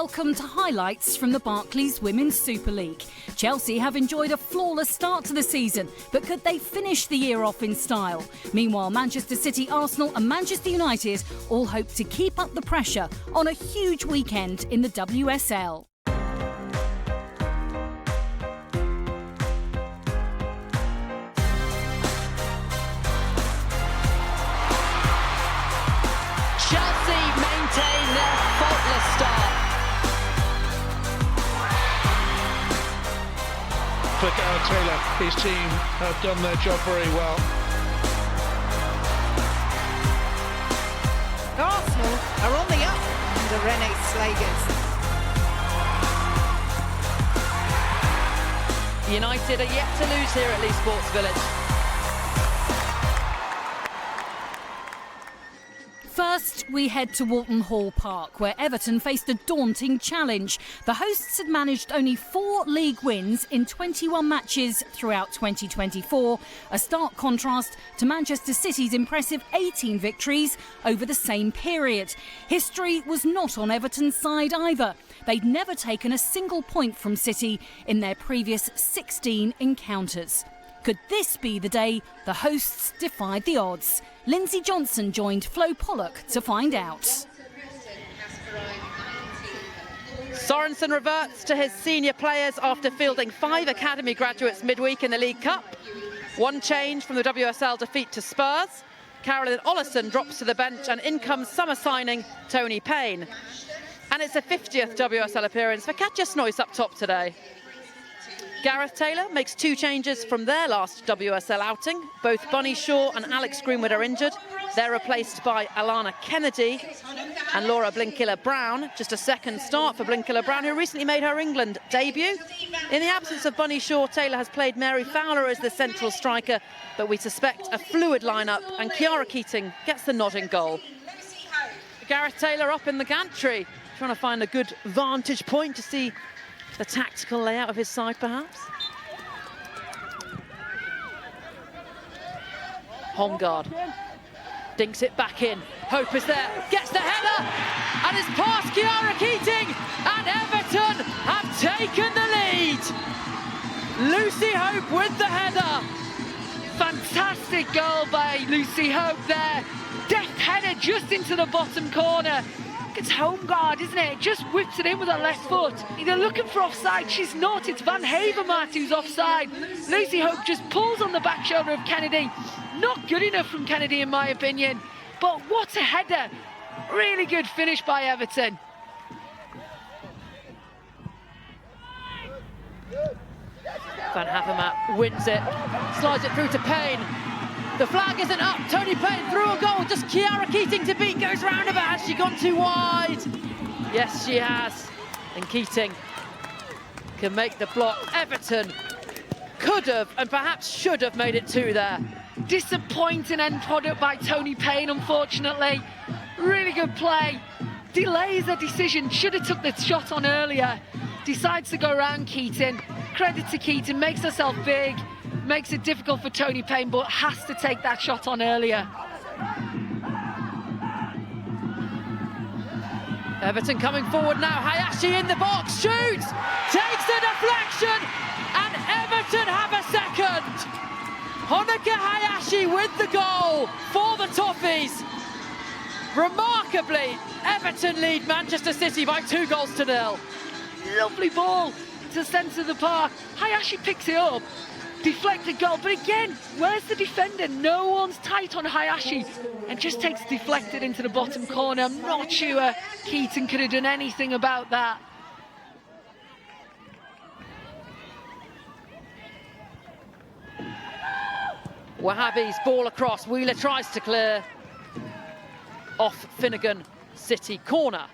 Welcome to highlights from the Barclays Women's Super League. Chelsea have enjoyed a flawless start to the season, but could they finish the year off in style? Meanwhile, Manchester City, Arsenal and Manchester United all hope to keep up the pressure on a huge weekend in the WSL. Chelsea maintain their faultless start. For Gareth Taylor, his team have done their job very well. Arsenal are on the up under Marisa Olislagers. United are yet to lose here at Leeds Sports Village. First, we head to Walton Hall Park, where Everton faced a daunting challenge. The hosts had managed only 4 league wins in 21 matches throughout 2024, a stark contrast to Manchester City's impressive 18 victories over the same period. History was not on Everton's side either. They'd never taken a single point from City in their previous 16 encounters. Could this be the day the hosts defied the odds? Lindsay Johnson joined Flo Pollock to find out. Sorensen reverts to his senior players after fielding 5 academy graduates midweek in the League Cup. One change from the WSL defeat to Spurs. Caroline Ollison drops to the bench and in comes summer signing Tony Payne. And it's a 50th WSL appearance for Katja Snoys up top today. Gareth Taylor makes 2 changes from their last WSL outing. Both Bunny Shaw and Alex Greenwood are injured. They're replaced by Alana Kennedy and Laura Blinkiller-Brown. Just a second start for Blinkiller-Brown, who recently made her England debut. In the absence of Bunny Shaw, Taylor has played Mary Fowler as the central striker, but we suspect a fluid lineup, and Kiara Keating gets the nod in goal. Gareth Taylor up in the gantry, trying to find a good vantage point to see the tactical layout of his side, perhaps. Holmgaard dinks it back in. Hope is there, gets the header, and it's past Kiara Keating, and Everton have taken the lead. Lucy Hope with the header. Fantastic goal by Lucy Hope there. Deft header just into the bottom corner. It's Holmgaard, isn't it? Just whips it in with her left foot. They're looking for offside. She's not. It's Van Havermaet who's offside. Lucy Hope just pulls on the back shoulder of Kennedy. Not good enough from Kennedy, in my opinion. But what a header. Really good finish by Everton. Van Havermaet wins it, slides it through to Payne. The flag isn't up. Tony Payne through a goal. Just Kiara Keating to beat. Goes round about. Has she gone too wide? Yes, she has. And Keating can make the block. Everton could have and perhaps should have made it 2 there. Disappointing end product by Tony Payne, unfortunately. Really good play. Delays a decision. Should have took the shot on earlier. Decides to go around Keating. Credit to Keating. Makes herself big. Makes it difficult for Tony Payne, but has to take that shot on earlier. Everton coming forward now. Hayashi in the box, shoots, takes the deflection, and Everton have a second. Honoka Hayashi with the goal for the Toffees. Remarkably, Everton lead Manchester City by 2-0. Lovely ball to the centre of the park. Hayashi picks it up. Deflected goal, but again, where's the defender? No one's tight on Hayashi, and just takes deflected into the bottom corner. I'm not sure Keating could have done anything about that. Wahhabi's ball across. Wheeler tries to clear off Finnegan City corner.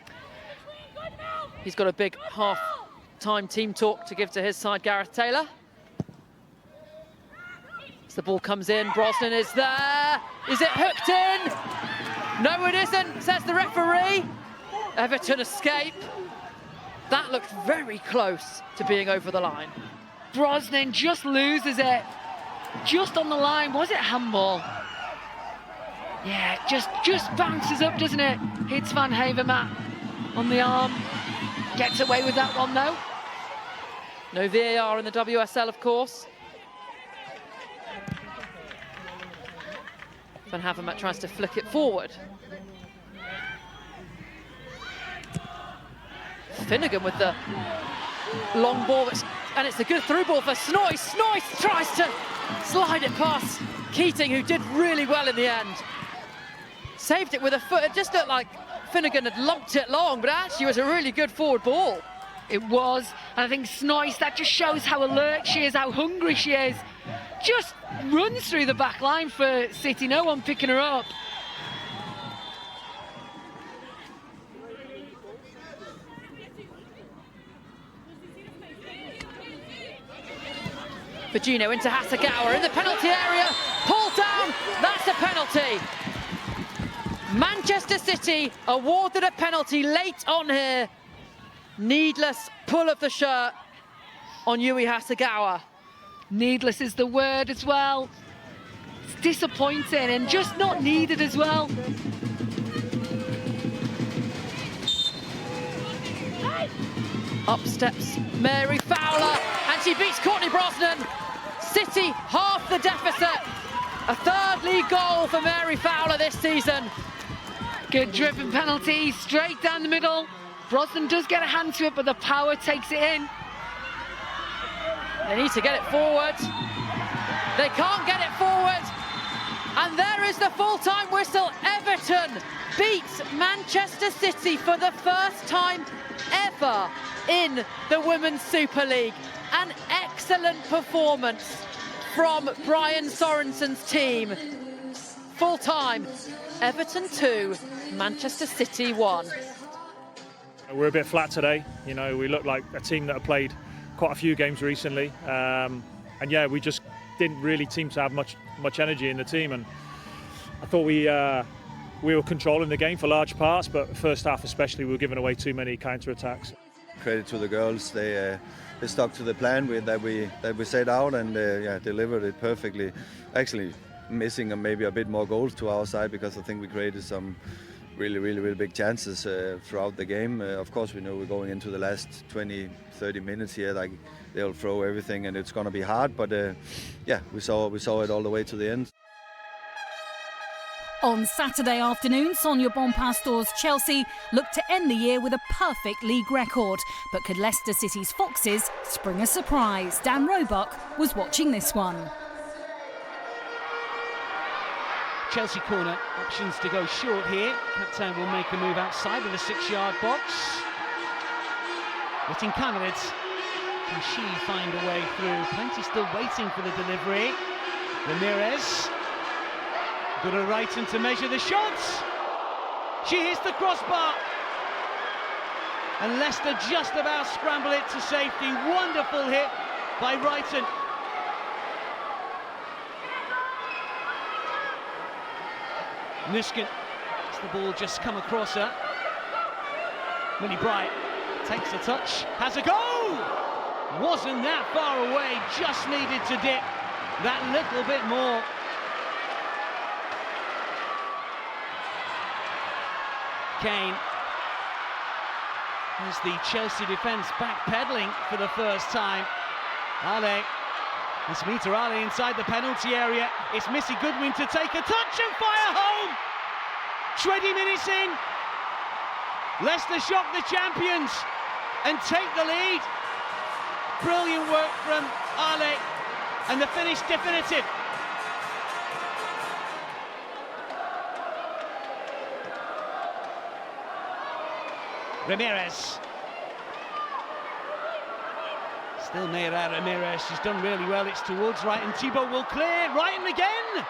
He's got a big half-time team talk to give to his side, Gareth Taylor. As the ball comes in, Brosnan is there. Is it hooked in? No, it isn't, says the referee. Everton escape. That looked very close to being over the line. Brosnan just loses it. Just on the line. Was it handball? Yeah, just bounces up, doesn't it? Hits Van Havermaet. on the arm. Gets away with that one though. No VAR in the WSL, of course. Van Havermaet tries to flick it forward. Finnegan with the long ball, and it's a good through ball for Snoyce. Snoyce tries to slide it past Keating, who did really well in the end. Saved it with a foot. It just looked like Finnegan had lumped it long, but actually it was a really good forward ball. It was, and I think Snoyce, that just shows how alert she is, how hungry she is. Just runs through the back line for City, no one picking her up. Virginio into Hasegawa in the penalty area, pulled down, that's a penalty. Manchester City awarded a penalty late on here. Needless pull of the shirt on Yui Hasegawa. Needless is the word as well. It's disappointing and just not needed as well. Up steps Mary Fowler, and she beats Courtney Brosnan. City half the deficit. A third league goal for Mary Fowler this season. Good driven penalty, straight down the middle. Brosnan does get a hand to it, but the power takes it in. They need to get it forward. They can't get it forward. And there is the full-time whistle. Everton beats Manchester City for the first time ever in the Women's Super League. An excellent performance from Brian Sorensen's team. Full-time, Everton 2, Manchester City 1. We're a bit flat today. You know, we look like a team that have played quite a few games recently. And yeah, we just didn't really seem to have much energy in the team. And I thought we were controlling the game for large parts, but first half especially, we were giving away too many counter-attacks. Credit to the girls. They stuck to the plan that we set out, and yeah, delivered it perfectly. Actually, missing maybe a bit more goals to our side, because I think we created some really big chances throughout the game. Of course, we know we're going into the last 20-30 minutes here. Like, they'll throw everything, and it's going to be hard. But yeah, we saw it all the way to the end. On Saturday afternoon, Sonia Bonpastor's Chelsea looked to end the year with a perfect league record. But could Leicester City's Foxes spring a surprise? Dan Roebuck was watching this one. Chelsea corner, options to go short here. Captain will make a move outside of the 6-yard box. Getting Cameron. Can she find a way through? Plenty still waiting for the delivery. Ramirez. Got a right and to measure the shots. She hits the crossbar. And Leicester just about scramble it to safety. Wonderful hit by Brighton. Nuskin, the ball just come across her. Millie Bright takes the touch, has a go! Wasn't that far away, just needed to dip that little bit more. Kane. As the Chelsea defence backpedaling for the first time. Ale. It's Mita Ale inside the penalty area. It's Missy Goodwin to take a touch and fire home! 20 minutes in. Leicester shock the champions and take the lead. Brilliant work from Ale, and the finish definitive. Ramirez. Still Mayra Ramirez, she's done really well. It's towards right, and Thibault will clear. Right, and again!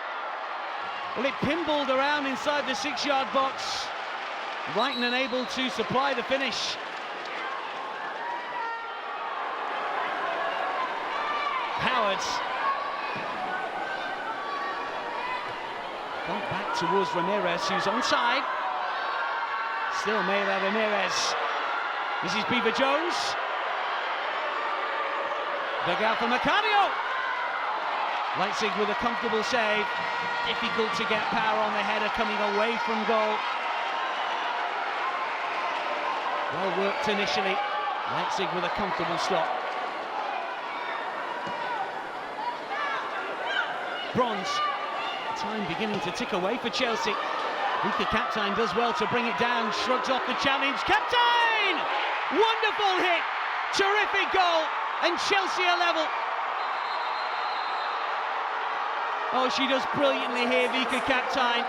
Well, it pinballed around inside the 6-yard box. Brighton unable to supply the finish. Howard. Got back towards Ramirez, who's onside. Still Mayra Ramirez. This is Beaver-Jones. Dug out for Macario. Leipzig with a comfortable save. Difficult to get power on the header coming away from goal. Well worked initially. Leipzig with a comfortable stop. Bronze. Time beginning to tick away for Chelsea. Vika Kaptein does well to bring it down, shrugs off the challenge. Kaptein! Wonderful hit! Terrific goal! And Chelsea are level. Oh, she does brilliantly here, Vika Kaptein.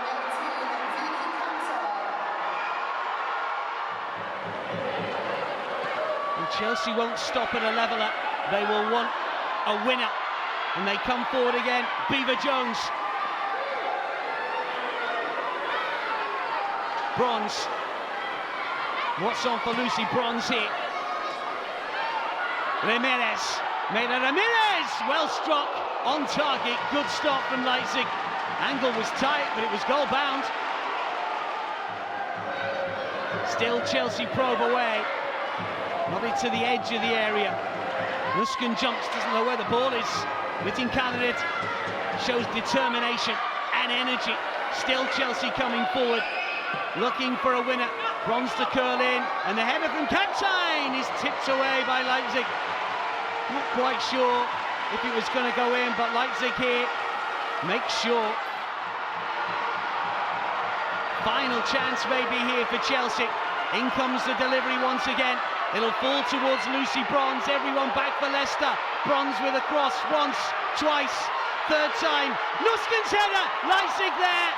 And Chelsea won't stop at a leveller. They will want a winner. And they come forward again. Beaver Jones. Bronze. What's on for Lucy Bronze here? Ramirez. Mena Ramirez! Well struck. On target. Good stop from Leipzig. Angle was tight, but it was goal bound. Still Chelsea probe away. Nodded to the edge of the area. Nusken jumps, doesn't know where the ball is. Witting candidate shows determination and energy. Still Chelsea coming forward, looking for a winner. Bronze to curl in, and the header from Kaptein is tipped away by Leipzig. Not quite sure if it was going to go in, but Leipzig here make sure. Final chance maybe here for Chelsea. In comes the delivery once again. It'll fall towards Lucy Bronze. Everyone back for Leicester. Bronze with a cross once, twice, third time. Nusken's header. Leipzig there.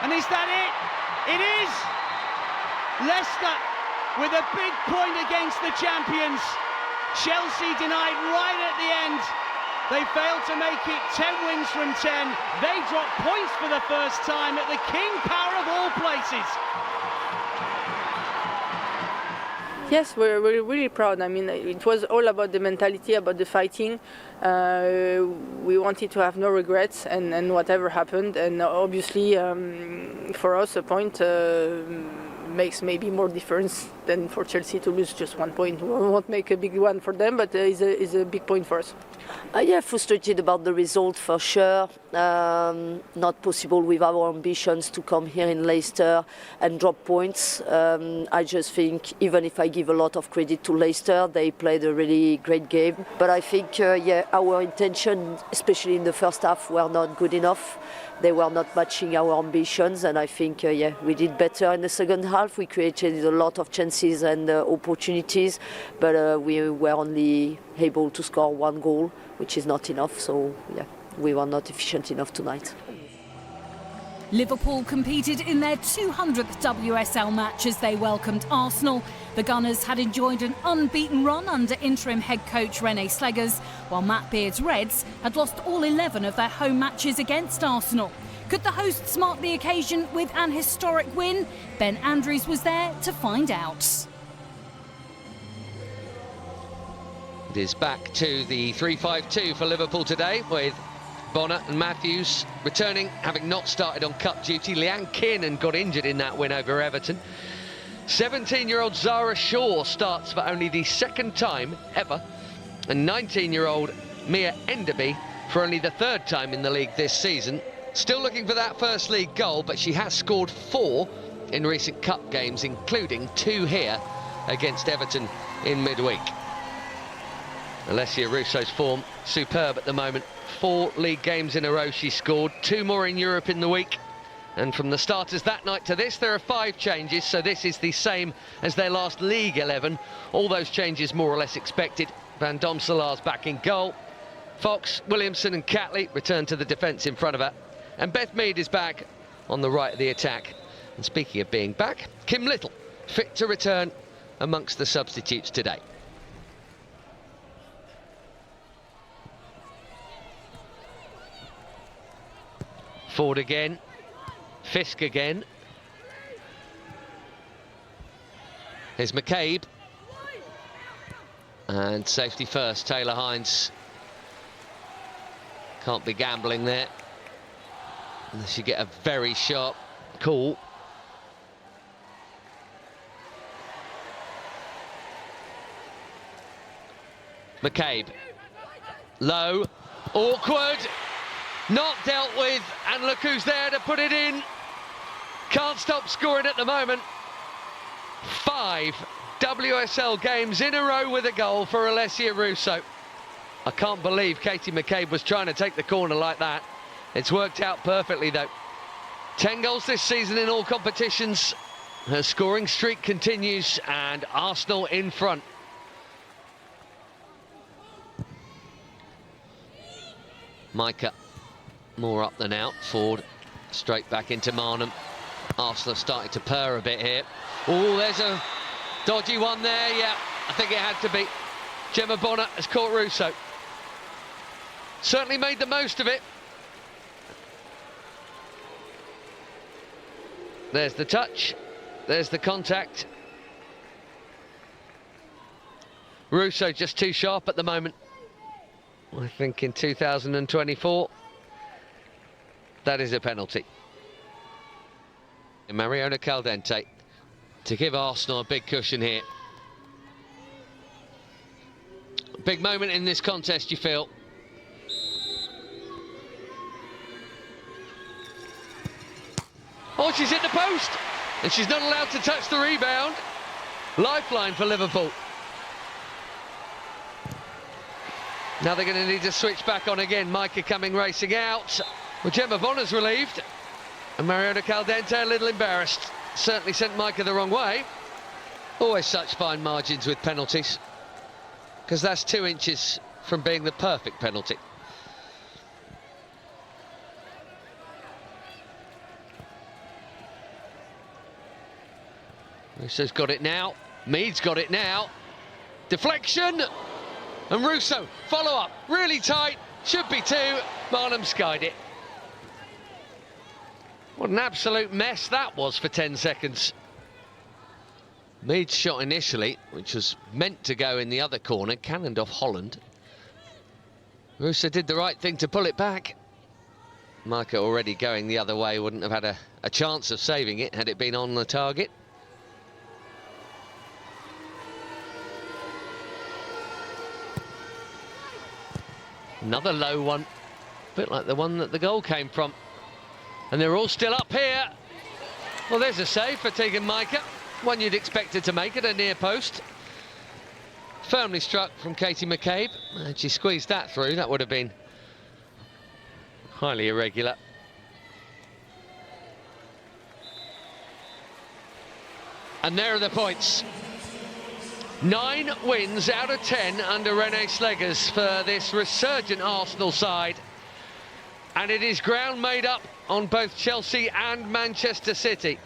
And is that it? It is. Leicester with a big point against the champions. Chelsea denied right at the end. They failed to make it 10 wins from 10. They dropped points for the first time at the King Power of all places. Yes, we're really proud. I mean, it was all about the mentality, about the fighting. We wanted to have no regrets and whatever happened. And obviously, for us, a point makes maybe more difference than for Chelsea to lose just 1 point. We won't make a big one for them, but it's a big point for us. Yeah, frustrated about the result for sure. Not possible with our ambitions to come here in Leicester and drop points. I just think, even if I give a lot of credit to Leicester, they played a really great game. But I think, yeah, our intention, especially in the first half, were not good enough. They were not matching our ambitions, and I think, yeah, we did better in the second half. We created a lot of chances and opportunities, but we were only able to score 1 goal, which is not enough. So, yeah, we were not efficient enough tonight. Liverpool competed in their 200th WSL match as they welcomed Arsenal. The Gunners had enjoyed an unbeaten run under interim head coach Marisa Olislagers, while Matt Beard's Reds had lost all 11 of their home matches against Arsenal. Could the hosts mark the occasion with an historic win? Ben Andrews was there to find out. It is back to the 3-5-2 for Liverpool today, with Bonner and Matthews returning, having not started on cup duty. Leanne Kiernan got injured in that win over Everton. 17-year-old Zara Shaw starts for only the 2nd time ever, and 19-year-old Mia Enderby for only the 3rd time in the league this season. Still looking for that first league goal, but she has scored 4 in recent cup games, including 2 here against Everton in midweek. Alessia Russo's form superb at the moment. 4 league games in a row she scored, 2 more in Europe in the week. And from the starters that night to this, there are 5 changes, so this is the same as their last League 11. All those changes more or less expected. Van Domselaar's back in goal. Fox, Williamson and Catley return to the defence in front of her. And Beth Mead is back on the right of the attack. And speaking of being back, Kim Little, fit to return amongst the substitutes today. Ford again, Fisk again. Here's McCabe. And safety first, Taylor Hines. Can't be gambling there, unless you get a very sharp call. McCabe. Low, awkward. Not dealt with, and look who's there to put it in. Can't stop scoring at the moment. 5 WSL games in a row with a goal for Alessia Russo. I can't believe Katie McCabe was trying to take the corner like that. It's worked out perfectly though. 10 goals this season in all competitions. Her scoring streak continues and Arsenal in front. Micah more up than out, forward, straight back into Marnham. Arsenal starting to purr a bit here. Oh, there's a dodgy one there, yeah, I think it had to be. Gemma Bonner has caught Russo. Certainly made the most of it. There's the touch, there's the contact. Russo just too sharp at the moment. I think in 2024, that is a penalty. And Mariona Caldente to give Arsenal a big cushion here. Big moment in this contest, you feel. Oh, she's hit the post, and she's not allowed to touch the rebound. Lifeline for Liverpool. Now they're going to need to switch back on again. Micah coming racing out. Well, Gemma Bonner's relieved. And Mariona Caldente a little embarrassed. Certainly sent Micah the wrong way. Always such fine margins with penalties, because that's 2 inches from being the perfect penalty. Russo's got it now. Mead's got it now. Deflection. And Russo, follow up, really tight, should be 2, Marnham skied it. What an absolute mess that was for 10 seconds. Mead's shot initially, which was meant to go in the other corner, cannoned off Holland. Russo did the right thing to pull it back. Micah already going the other way, wouldn't have had a chance of saving it had it been on the target. Another low one, a bit like the one that the goal came from. And they're all still up here. Well, there's a save for Tegan Micah, one you'd expect her to make at a near post. Firmly struck from Katie McCabe, and she squeezed that through. That would have been highly irregular. And there are the points. 9 wins out of 10 under Marisa Olislagers for this resurgent Arsenal side. And it is ground made up on both Chelsea and Manchester City.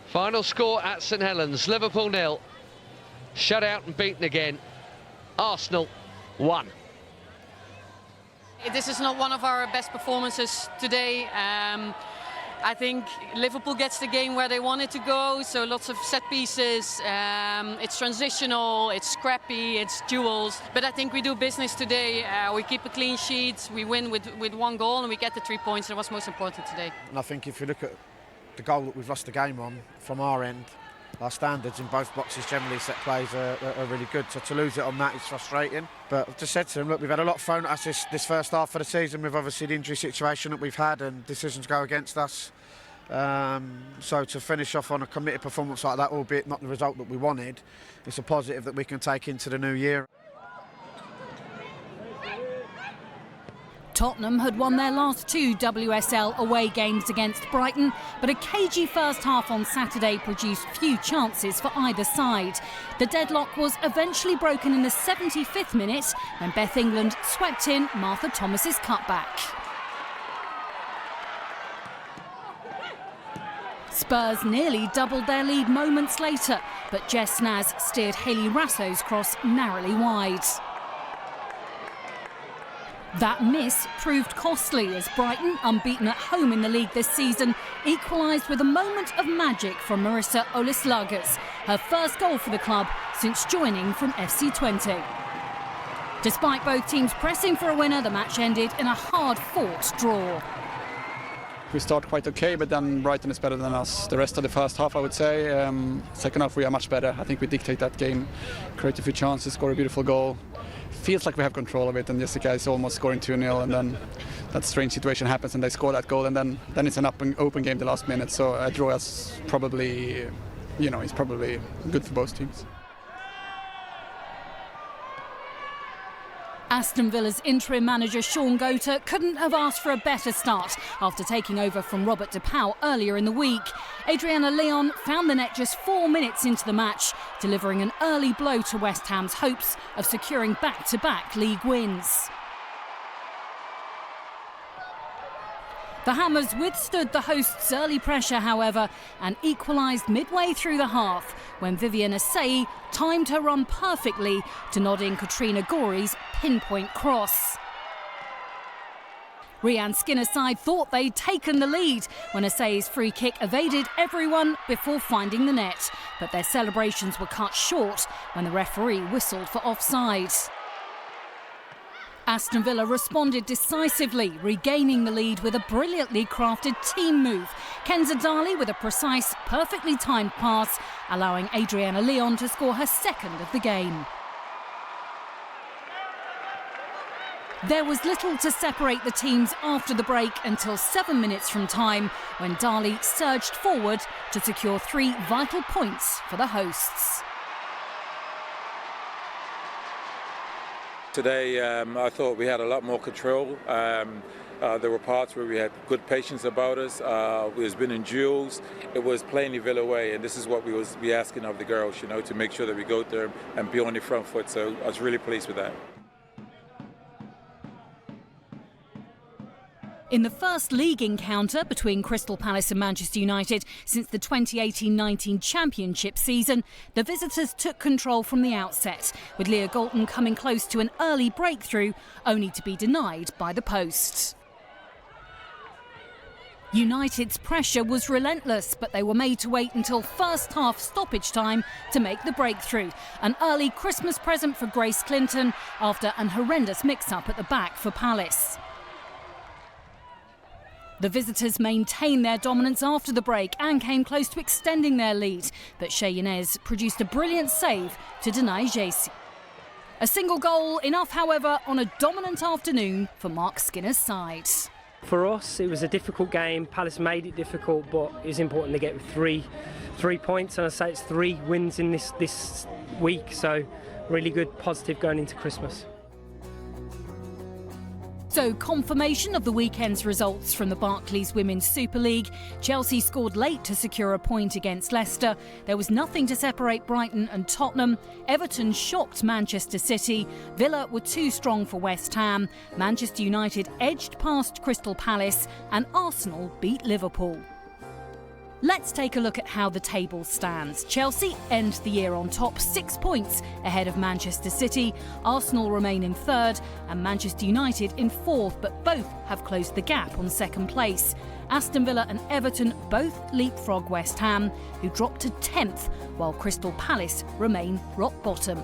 Final score at St Helens, Liverpool 0. Shut out and beaten again. Arsenal 1. This is not one of our best performances today. I think Liverpool gets the game where they want it to go, so lots of set pieces, it's transitional, it's scrappy, it's duels. But I think we do business today. We keep a clean sheet, we win with 1 goal and we get the 3 points. That was most important today. And I think if you look at the goal that we've lost the game on, from our end, our standards in both boxes, generally set plays are really good. So to lose it on that is frustrating. But I've just said to them, look, we've had a lot thrown at us this first half of the season with obviously the injury situation that we've had and decisions go against us. So to finish off on a committed performance like that, albeit not the result that we wanted, it's a positive that we can take into the new year. Tottenham had won their last 2 WSL away games against Brighton, but a cagey first half on Saturday produced few chances for either side. The deadlock was eventually broken in the 75th minute when Beth England swept in Martha Thomas's cutback. Spurs nearly doubled their lead moments later, but Jess Naz steered Hayley Rasso's cross narrowly wide. That miss proved costly as Brighton, unbeaten at home in the league this season, equalised with a moment of magic from Marisa Olislagers, her first goal for the club since joining from FC20. Despite both teams pressing for a winner, the match ended in a hard-fought draw. We start quite okay, but then Brighton is better than us. The rest of the first half, I would say. Second half, we are much better. I think we dictate that game, create a few chances, score a beautiful goal. Feels like we have control of it, and Jessica is almost scoring 2-0, and then that strange situation happens and they score that goal, and then it's an open game the last minute. So a draw is probably, it's probably good for both teams. Aston Villa's interim manager Sean Goater couldn't have asked for a better start after taking over from Robert DePauw earlier in the week. Adriana Leon found the net just 4 minutes into the match, delivering an early blow to West Ham's hopes of securing back-to-back league wins. The Hammers withstood the hosts' early pressure, however, and equalised midway through the half when Vivian Asseyi timed her run perfectly to nod in Katrina Gorey's pinpoint cross. Rhian Skinner's side thought they'd taken the lead when Asseyi's free kick evaded everyone before finding the net, but their celebrations were cut short when the referee whistled for offside. Aston Villa responded decisively, regaining the lead with a brilliantly crafted team move. Kenza Dali with a precise, perfectly timed pass, allowing Adriana Leon to score her second of the game. There was little to separate the teams after the break until 7 minutes from time, when Dali surged forward to secure 3 vital points for the hosts. Today, I thought we had a lot more control. There were parts where we had good patience about us. We was been in duels. It was plainly Villa way, and this is what we was asking of the girls, you know, to make sure that we go there and be on the front foot. So I was really pleased with that. In the first league encounter between Crystal Palace and Manchester United since the 2018-19 Championship season, the visitors took control from the outset, with Leah Galton coming close to an early breakthrough, only to be denied by the post. United's pressure was relentless, but they were made to wait until first half stoppage time to make the breakthrough. An early Christmas present for Grace Clinton after an horrendous mix-up at the back for Palace. The visitors maintained their dominance after the break and came close to extending their lead, but Shea Yanez produced a brilliant save to deny Jaycee. A single goal enough, however, on a dominant afternoon for Mark Skinner's side. For us, it was a difficult game. Palace made it difficult, but it was important to get three points, and I say it's 3 wins in this week, so really good, positive going into Christmas. So, confirmation of the weekend's results from the Barclays Women's Super League. Chelsea scored late to secure a point against Leicester. There was nothing to separate Brighton and Tottenham. Everton shocked Manchester City. Villa were too strong for West Ham. Manchester United edged past Crystal Palace, and Arsenal beat Liverpool. Let's take a look at how the table stands. Chelsea end the year on top, 6 points ahead of Manchester City. Arsenal remain in third and Manchester United in fourth, but both have closed the gap on second place. Aston Villa and Everton both leapfrog West Ham, who dropped to 10th, while Crystal Palace remain rock bottom.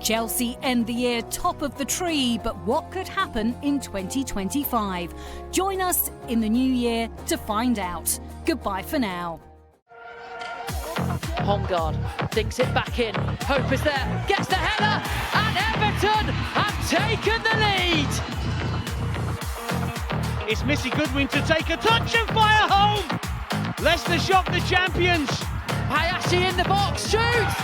Chelsea end the year top of the tree, but what could happen in 2025? Join us in the new year to find out. Goodbye for now. Hongard dinks it back in. Hope is there, gets the header, and Everton have taken the lead. It's Missy Goodwin to take a touch and fire home. Leicester shock the champions. Hayashi in the box, shoots.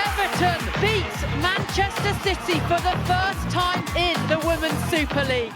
Everton beats Manchester City for the first time in the Women's Super League.